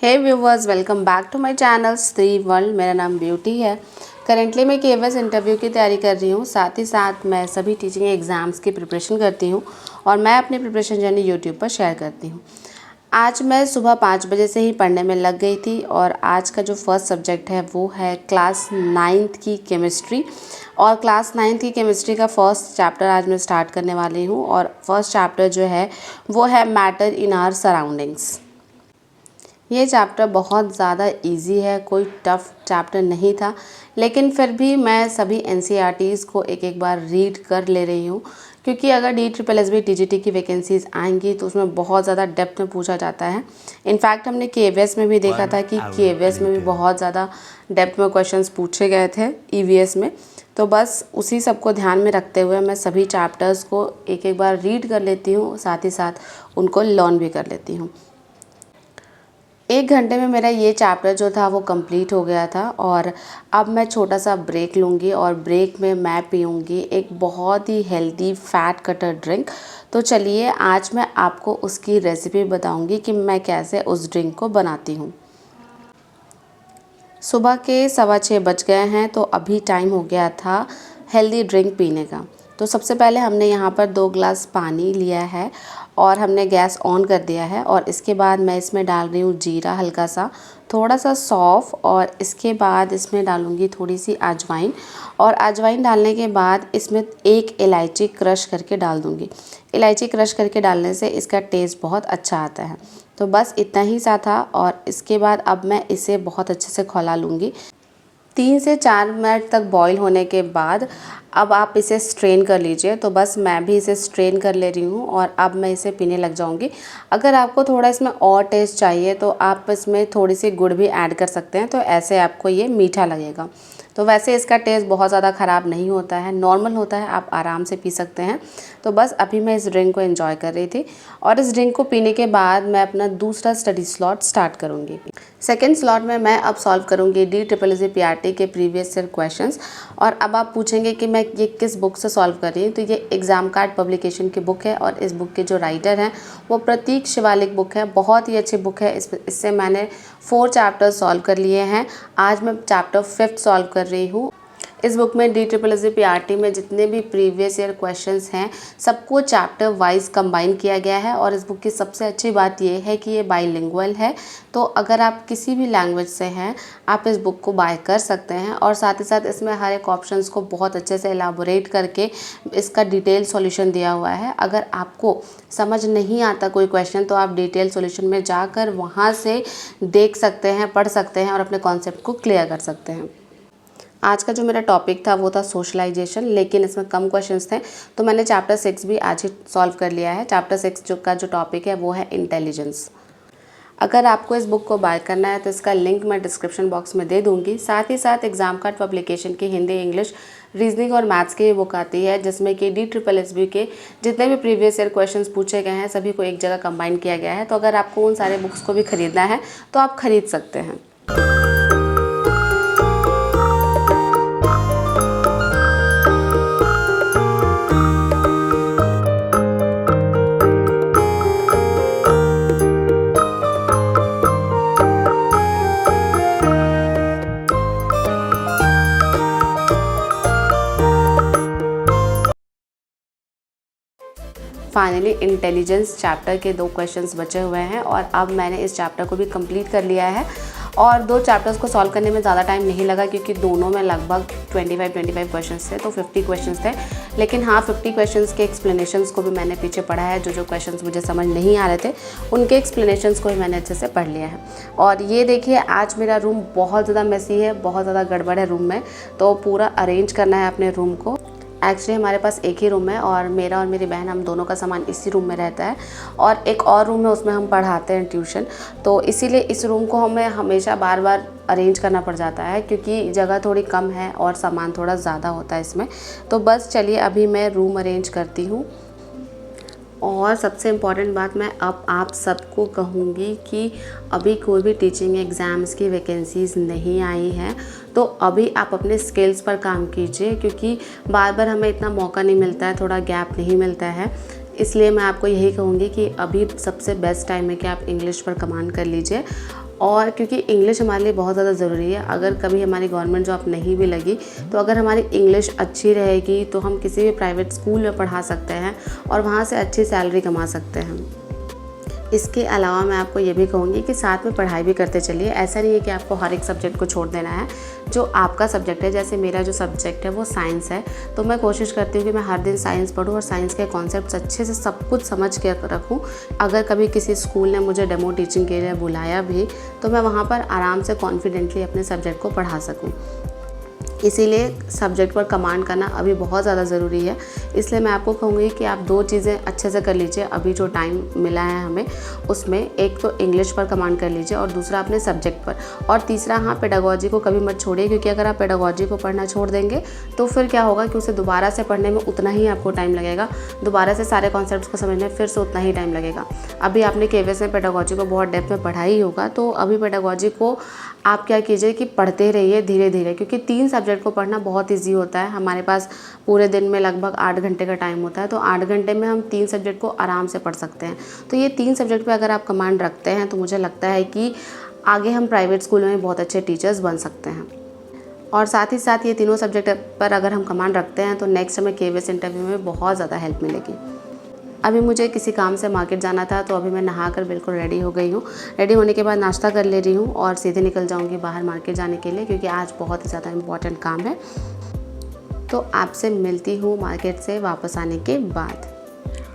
Hey viewers, welcome back to my channel Shri world. मेरा नाम beauty है। करेंटली मैं केएस इंटरव्यू की तैयारी कर रही हूँ, साथ ही साथ मैं सभी टीचिंग एग्ज़ाम्स की प्रिपरेशन करती हूँ और मैं अपनी प्रिपरेशन जर्नी यूट्यूब पर शेयर करती हूँ। आज मैं सुबह 5 बजे से ही पढ़ने में लग गई थी और आज का जो फर्स्ट सब्जेक्ट है वो है क्लास 9th की केमिस्ट्री। और क्लास 9th की केमिस्ट्री का फर्स्ट चैप्टर आज मैं स्टार्ट करने वाली हूँ और फर्स्ट चैप्टर जो है वो है मैटर इन आवर सराउंडिंग्स। ये चैप्टर बहुत ज़्यादा इजी है, कोई टफ़ चैप्टर नहीं था, लेकिन फिर भी मैं सभी एनसीईआरटीज़ को एक एक बार रीड कर ले रही हूँ, क्योंकि अगर DSSB TGT की वैकेंसीज़ आएंगी तो उसमें बहुत ज़्यादा डेप्थ में पूछा जाता है। इनफैक्ट हमने केवीएस में भी देखा था कि केवीएस में भी बहुत ज़्यादा डेप्थ में क्वेश्चंस पूछे गए थे ईवीएस में। तो बस उसी सब को ध्यान में रखते हुए मैं सभी चैप्टर्स को एक एक बार रीड कर लेती हूँ, साथ ही साथ उनको लर्न भी कर लेती हूँ। 1 घंटे में मेरा ये चैप्टर जो था वो कंप्लीट हो गया था और अब मैं छोटा सा ब्रेक लूँगी और ब्रेक में मैं पीऊँगी एक बहुत ही हेल्दी फैट कटर ड्रिंक। तो चलिए आज मैं आपको उसकी रेसिपी बताऊँगी कि मैं कैसे उस ड्रिंक को बनाती हूँ। सुबह के 6:15 बज गए हैं, तो अभी टाइम हो गया था हेल्दी ड्रिंक पीने का। तो सबसे पहले हमने यहाँ पर 2 ग्लास पानी लिया है और हमने गैस ऑन कर दिया है और इसके बाद मैं इसमें डाल रही हूँ जीरा हल्का सा, थोड़ा सा सौंफ और इसके बाद इसमें डालूँगी थोड़ी सी अजवाइन। और अजवाइन डालने के बाद इसमें 1 इलायची क्रश करके डाल दूँगी। इलायची क्रश करके डालने से इसका टेस्ट बहुत अच्छा आता है। तो बस इतना ही सा था और इसके बाद अब मैं इसे बहुत अच्छे से खौला लूँगी। 3 से 4 मिनट तक बॉईल होने के बाद अब आप इसे स्ट्रेन कर लीजिए। तो बस मैं भी इसे स्ट्रेन कर ले रही हूँ और अब मैं इसे पीने लग जाऊँगी। अगर आपको थोड़ा इसमें और टेस्ट चाहिए तो आप इसमें थोड़ी सी गुड़ भी ऐड कर सकते हैं, तो ऐसे आपको ये मीठा लगेगा। तो वैसे इसका टेस्ट बहुत ज़्यादा ख़राब नहीं होता है, नॉर्मल होता है, आप आराम से पी सकते हैं। तो बस अभी मैं इस ड्रिंक को एंजॉय कर रही थी और इस ड्रिंक को पीने के बाद मैं अपना दूसरा स्टडी स्लॉट स्टार्ट करूँगी। सेकेंड स्लॉट में मैं अब सॉल्व करूँगी DSSB PRT के प्रीवियस ईयर क्वेश्चंस। और अब आप पूछेंगे कि मैं ये किस बुक से सॉल्व कर रही हूँ, तो ये एग्ज़ाम कार्ड पब्लिकेशन की बुक है और इस बुक के जो राइटर हैं वो प्रतीक शिवालिक बुक है। बहुत ही अच्छी बुक है। इससे मैंने 4 चैप्टर सॉल्व कर लिए हैं। आज मैं चैप्टर 5th सॉल्व कर रही हूँ। इस बुक में DSSB PRT में जितने भी प्रीवियस ईयर क्वेश्चंस हैं सबको चैप्टर वाइज कंबाइन किया गया है। और इस बुक की सबसे अच्छी बात ये है कि ये बाइलिंगुअल है, तो अगर आप किसी भी लैंग्वेज से हैं आप इस बुक को बाय कर सकते हैं। और साथ ही साथ इसमें हर एक ऑप्शंस को बहुत अच्छे से एलाबोरेट करके इसका डिटेल सॉल्यूशन दिया हुआ है। अगर आपको समझ नहीं आता कोई क्वेश्चन तो आप डिटेल सॉल्यूशन में जाकर वहाँ से देख सकते हैं, पढ़ सकते हैं और अपने कॉन्सेप्ट को क्लियर कर सकते हैं। आज का जो मेरा टॉपिक था वो था सोशलाइजेशन, लेकिन इसमें कम क्वेश्चंस थे तो मैंने चैप्टर 6 भी आज ही सॉल्व कर लिया है। चैप्टर 6 का जो टॉपिक है वो है इंटेलिजेंस। अगर आपको इस बुक को बाय करना है तो इसका लिंक मैं डिस्क्रिप्शन बॉक्स में दे दूंगी। साथ ही साथ एग्जाम कार्ड पब्लिकेशन की हिंदी, इंग्लिश, रीजनिंग और मैथ्स की बुक आती है, जिसमें कि DSSB के जितने भी प्रीवियस ईयर क्वेश्चंस पूछे गए हैं सभी को एक जगह कंबाइन किया गया है। तो अगर आपको उन सारे बुक्स को भी ख़रीदना है तो आप ख़रीद सकते हैं। फाइनली इंटेलिजेंस चैप्टर के 2 क्वेश्चंस बचे हुए हैं और अब मैंने इस चैप्टर को भी कंप्लीट कर लिया है। और 2 चैप्टर्स को सॉल्व करने में ज़्यादा टाइम नहीं लगा, क्योंकि दोनों में लगभग 25 क्वेश्चंस थे, तो 50 क्वेश्चंस थे। लेकिन हाँ, 50 क्वेश्चंस के एक्सप्लेनेशंस को भी मैंने पीछे पढ़ा है। जो क्वेश्चंस मुझे समझ नहीं आ रहे थे उनके एक्सप्लेनेशंस को भी मैंने अच्छे से पढ़ लिया है। और ये देखिए, आज मेरा रूम बहुत ज़्यादा मेसी है, बहुत ज़्यादा गड़बड़ है रूम में, तो पूरा अरेंज करना है अपने रूम को। एक्चुअली हमारे पास एक ही रूम है और मेरा और मेरी बहन, हम दोनों का सामान इसी रूम में रहता है। और एक और रूम है, उसमें हम पढ़ाते हैं ट्यूशन, तो इसीलिए इस रूम को हमें हमेशा बार बार अरेंज करना पड़ जाता है, क्योंकि जगह थोड़ी कम है और सामान थोड़ा ज़्यादा होता है इसमें। तो बस चलिए अभी मैं रूम अरेंज करती हूँ। और सबसे इम्पॉर्टेंट बात मैं अब आप सबको कहूँगी कि अभी कोई भी टीचिंग एग्ज़ाम्स की वैकेंसीज़ नहीं आई हैं, तो अभी आप अपने स्किल्स पर काम कीजिए, क्योंकि बार बार हमें इतना मौका नहीं मिलता है, थोड़ा गैप नहीं मिलता है। इसलिए मैं आपको यही कहूँगी कि अभी सबसे बेस्ट टाइम है कि आप इंग्लिश पर कमांड कर लीजिए और क्योंकि इंग्लिश हमारे लिए बहुत ज़्यादा ज़रूरी है। अगर कभी हमारी गवर्नमेंट जॉब नहीं भी लगी तो अगर हमारी इंग्लिश अच्छी रहेगी तो हम किसी भी प्राइवेट स्कूल में पढ़ा सकते हैं और वहाँ से अच्छी सैलरी कमा सकते हैं। इसके अलावा मैं आपको ये भी कहूँगी कि साथ में पढ़ाई भी करते चलिए। ऐसा नहीं है कि आपको हर एक सब्जेक्ट को छोड़ देना है। जो आपका सब्जेक्ट है, जैसे मेरा जो सब्जेक्ट है वो साइंस है, तो मैं कोशिश करती हूँ कि मैं हर दिन साइंस पढूँ और साइंस के कॉन्सेप्ट्स अच्छे से सब कुछ समझ के रखूँ। अगर कभी किसी स्कूल ने मुझे डेमो टीचिंग के लिए बुलाया भी तो मैं वहाँ पर आराम से कॉन्फिडेंटली अपने सब्जेक्ट को पढ़ा सकूँ। इसीलिए सब्जेक्ट पर कमांड करना अभी बहुत ज़्यादा ज़रूरी है। इसलिए मैं आपको कहूँगी कि आप 2 चीज़ें अच्छे से कर लीजिए अभी जो टाइम मिला है हमें उसमें। एक तो इंग्लिश पर कमांड कर लीजिए और दूसरा अपने सब्जेक्ट पर, और तीसरा हाँ, पेडागोजी को कभी मत छोड़िए, क्योंकि अगर आप पेडागोजी को पढ़ना छोड़ देंगे तो फिर क्या होगा कि उसे दोबारा से पढ़ने में उतना ही आपको टाइम लगेगा, दोबारा से सारे कॉन्सेप्ट्स को समझने में फिर से उतना ही टाइम लगेगा। अभी आपने केवीएस में पेडागोजी को बहुत डेप्थ में पढ़ा ही होगा, तो अभी पेडागोजी को आप क्या कीजिए कि पढ़ते रहिए धीरे धीरे, क्योंकि 3 सब्जेक्ट को पढ़ना बहुत ईजी होता है। हमारे पास पूरे दिन में लगभग 8 घंटे का टाइम होता है, तो 8 घंटे में हम 3 सब्जेक्ट को आराम से पढ़ सकते हैं। तो ये 3 सब्जेक्ट पे अगर आप कमांड रखते हैं तो मुझे लगता है कि आगे हम प्राइवेट स्कूल में बहुत अच्छे टीचर्स बन सकते हैं। और साथ ही साथ ये तीनों सब्जेक्ट पर अगर हम कमांड रखते हैं तो नेक्स्ट हमें केवीएस इंटरव्यू में बहुत ज़्यादा हेल्प मिलेगी। अभी मुझे किसी काम से मार्केट जाना था, तो अभी मैं नहाकर बिल्कुल रेडी हो गई हूँ। रेडी होने के बाद नाश्ता कर ले रही हूँ और सीधे निकल जाऊँगी बाहर मार्केट जाने के लिए, क्योंकि आज बहुत ही ज़्यादा इम्पॉर्टेंट काम है। तो आपसे मिलती हूँ मार्केट से वापस आने के बाद।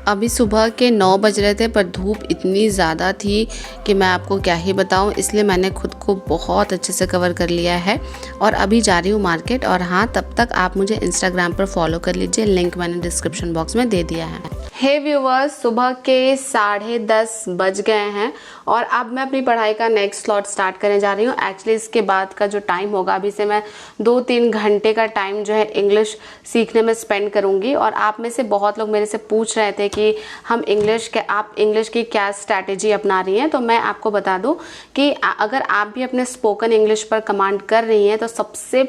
अभी सुबह के 9 बज रहे थे, पर धूप इतनी ज़्यादा थी कि मैं आपको क्या ही बताऊं, इसलिए मैंने खुद को बहुत अच्छे से कवर कर लिया है और अभी जा रही हूं मार्केट। और हाँ, तब तक आप मुझे इंस्टाग्राम पर फॉलो कर लीजिए, लिंक मैंने डिस्क्रिप्शन बॉक्स में दे दिया है। हे व्यूवर्स, सुबह के 10:30 बज गए हैं और अब मैं अपनी पढ़ाई का नेक्स्ट स्लॉट स्टार्ट करने जा रही हूँ। एक्चुअली इसके बाद का जो टाइम होगा, अभी से मैं 2-3 घंटे का टाइम जो है इंग्लिश सीखने में स्पेंड करूँगी। और आप में से बहुत लोग मेरे से पूछ रहे थे कि आप इंग्लिश की क्या स्ट्रैटेजी अपना रही हैं। तो मैं आपको बता दूं कि अगर आप भी अपने स्पोकन इंग्लिश पर कमांड कर रही हैं तो सबसे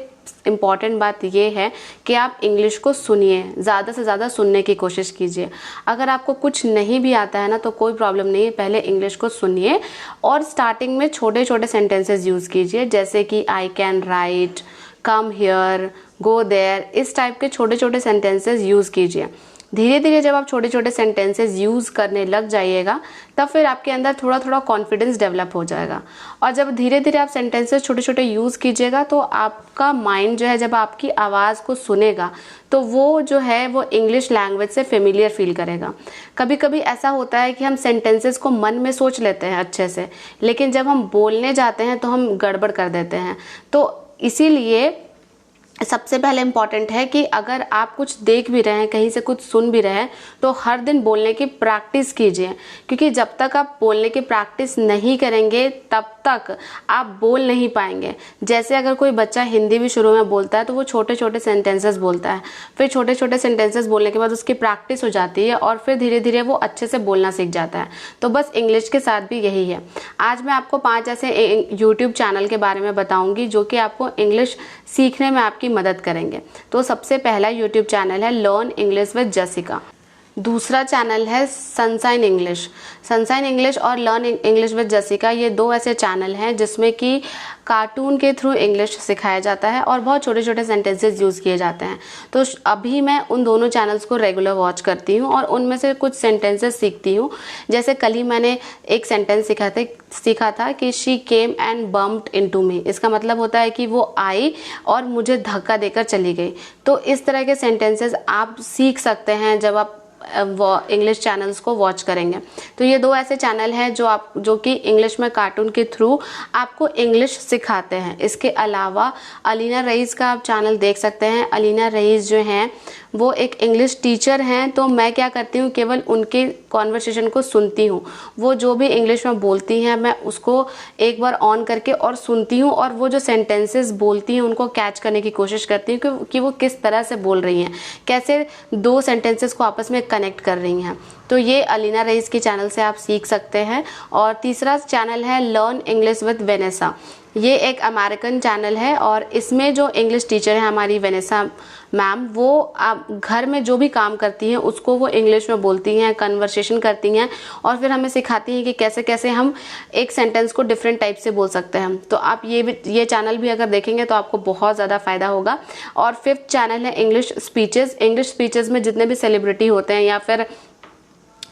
इम्पॉर्टेंट बात ये है कि आप इंग्लिश को सुनिए, ज़्यादा से ज़्यादा सुनने की कोशिश कीजिए। अगर आपको कुछ नहीं भी आता है ना तो कोई प्रॉब्लम नहीं है, पहले इंग्लिश को सुनिए और स्टार्टिंग में छोटे छोटे सेंटेंसेस यूज़ कीजिए, जैसे कि I can write, come here, go there, इस टाइप के छोटे छोटे सेंटेंसेस यूज़ कीजिए। धीरे धीरे जब आप छोटे छोटे सेंटेंसेस यूज़ करने लग जाइएगा तब फिर आपके अंदर थोड़ा थोड़ा कॉन्फिडेंस डेवलप हो जाएगा। और जब धीरे धीरे आप सेंटेंसेस छोटे छोटे यूज़ कीजिएगा तो आपका माइंड जो है जब आपकी आवाज़ को सुनेगा तो वो जो है वो इंग्लिश लैंग्वेज से फेमिलियर फील करेगा। कभी कभी ऐसा होता है कि हम सेंटेंसेस को मन में सोच लेते हैं अच्छे से, लेकिन जब हम बोलने जाते हैं तो हम गड़बड़ कर देते हैं। तो इसीलिए सबसे पहले इम्पॉर्टेंट है कि अगर आप कुछ देख भी रहे हैं, कहीं से कुछ सुन भी रहे हैं, तो हर दिन बोलने की प्रैक्टिस कीजिए, क्योंकि जब तक आप बोलने की प्रैक्टिस नहीं करेंगे तब तक आप बोल नहीं पाएंगे। जैसे अगर कोई बच्चा हिंदी भी शुरू में बोलता है तो वो छोटे छोटे सेंटेंसेस बोलता है, फिर छोटे छोटे सेंटेंसेस बोलने के बाद उसकी प्रैक्टिस हो जाती है और फिर धीरे धीरे वो अच्छे से बोलना सीख जाता है। तो बस इंग्लिश के साथ भी यही है। आज मैं आपको 5 ऐसे यूट्यूब चैनल के बारे में बताऊंगी जो कि आपको इंग्लिश सीखने में आपकी मदद करेंगे। तो सबसे पहला यूट्यूब चैनल है लर्न इंग्लिश विद जसिका। दूसरा चैनल है सनशाइन इंग्लिश और लर्न इंग्लिश विद जसिका। ये 2 ऐसे चैनल हैं जिसमें कि कार्टून के थ्रू इंग्लिश सिखाया जाता है और बहुत छोटे छोटे सेंटेंसेस यूज़ किए जाते हैं। तो अभी मैं उन दोनों चैनल्स को रेगुलर वॉच करती हूँ और उनमें से कुछ सेंटेंसेस सीखती हूँ। जैसे कल ही मैंने एक सेंटेंस सीखा था कि she came and bumped into me. इसका मतलब होता है कि वो आई और मुझे धक्का देकर चली गई। तो इस तरह के सेंटेंसेस आप सीख सकते हैं जब आप इंग्लिश चैनल्स को वॉच करेंगे। तो ये 2 ऐसे चैनल हैं जो कि इंग्लिश में कार्टून के थ्रू आपको इंग्लिश सिखाते हैं। इसके अलावा अलीना रईस का आप चैनल देख सकते हैं। अलीना रईस जो हैं वो एक इंग्लिश टीचर हैं। तो मैं क्या करती हूँ, केवल उनके कॉन्वर्सेशन को सुनती हूँ। वो जो भी इंग्लिश में बोलती हैं मैं उसको एक बार ऑन करके और सुनती हूँ और वो जो सेंटेंसेस बोलती हैं उनको कैच करने की कोशिश करती हूँ कि वो किस तरह से बोल रही हैं, कैसे 2 सेंटेंसेस को आपस में कनेक्ट कर रही हैं। तो ये अलीना रईस के चैनल से आप सीख सकते हैं। और तीसरा चैनल है लर्न इंग्लिश विद वेनेसा। ये एक अमेरिकन चैनल है और इसमें जो इंग्लिश टीचर है हमारी वेनेसा मैम, वो आप घर में जो भी काम करती हैं उसको वो इंग्लिश में बोलती हैं, कन्वर्सेशन करती हैं और फिर हमें सिखाती हैं कि कैसे कैसे हम एक सेंटेंस को डिफरेंट टाइप से बोल सकते हैं। तो आप ये चैनल भी अगर देखेंगे तो आपको बहुत ज़्यादा फ़ायदा होगा। और 5th चैनल है इंग्लिश स्पीचेस। इंग्लिश स्पीचेस में जितने भी सेलिब्रिटी होते हैं या फिर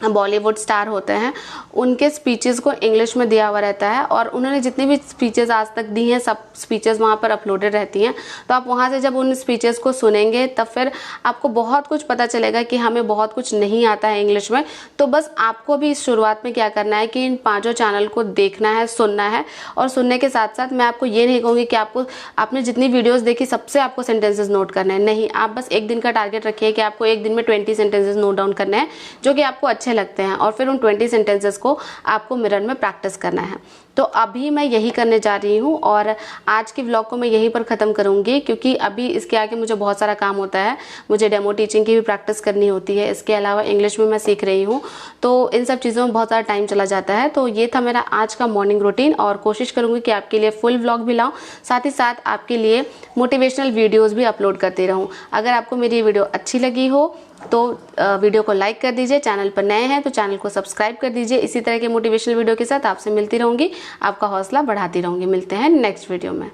बॉलीवुड स्टार होते हैं, उनके स्पीचेस को इंग्लिश में दिया हुआ रहता है और उन्होंने जितनी भी स्पीचेस आज तक दी हैं सब स्पीचेस वहाँ पर अपलोडेड रहती हैं। तो आप वहाँ से जब उन स्पीचेस को सुनेंगे तब फिर आपको बहुत कुछ पता चलेगा कि हमें बहुत कुछ नहीं आता है इंग्लिश में। तो बस आपको भी इस शुरुआत में क्या करना है कि इन 5 चैनल को देखना है, सुनना है और सुनने के साथ साथ मैं आपको ये नहीं कहूँगी कि आपने जितनी वीडियोज़ देखी सबसे आपको सेंटेंसेस नोट करना है, नहीं। आप बस एक दिन का टारगेट रखिए कि आपको एक दिन में 20 सेंटेंसेस नोट डाउन करने हैं जो कि आपको अच्छे लगते हैं और फिर उन 20 सेंटेंसेस को आपको मिरर में प्रैक्टिस करना है। तो अभी मैं यही करने जा रही हूँ और आज की व्लॉग को मैं यहीं पर ख़त्म करूँगी क्योंकि अभी इसके आगे मुझे बहुत सारा काम होता है। मुझे डेमो टीचिंग की भी प्रैक्टिस करनी होती है, इसके अलावा इंग्लिश में मैं सीख रही हूँ, तो इन सब चीज़ों में बहुत सारा टाइम चला जाता है। तो ये था मेरा आज का मॉर्निंग रूटीन और कोशिश करूँगी कि आपके लिए फुल व्लॉग भी लाऊँ, साथ ही साथ आपके लिए मोटिवेशनल वीडियोज़ भी अपलोड करती रहूँ। अगर आपको मेरी वीडियो अच्छी लगी हो तो वीडियो को लाइक कर दीजिए, चैनल पर नए हैं तो चैनल को सब्सक्राइब कर दीजिए। इसी तरह के मोटिवेशनल वीडियो के साथ आपसे मिलती रहूँगी, आपका हौसला बढ़ाती रहूँगी। मिलते हैं नेक्स्ट वीडियो में।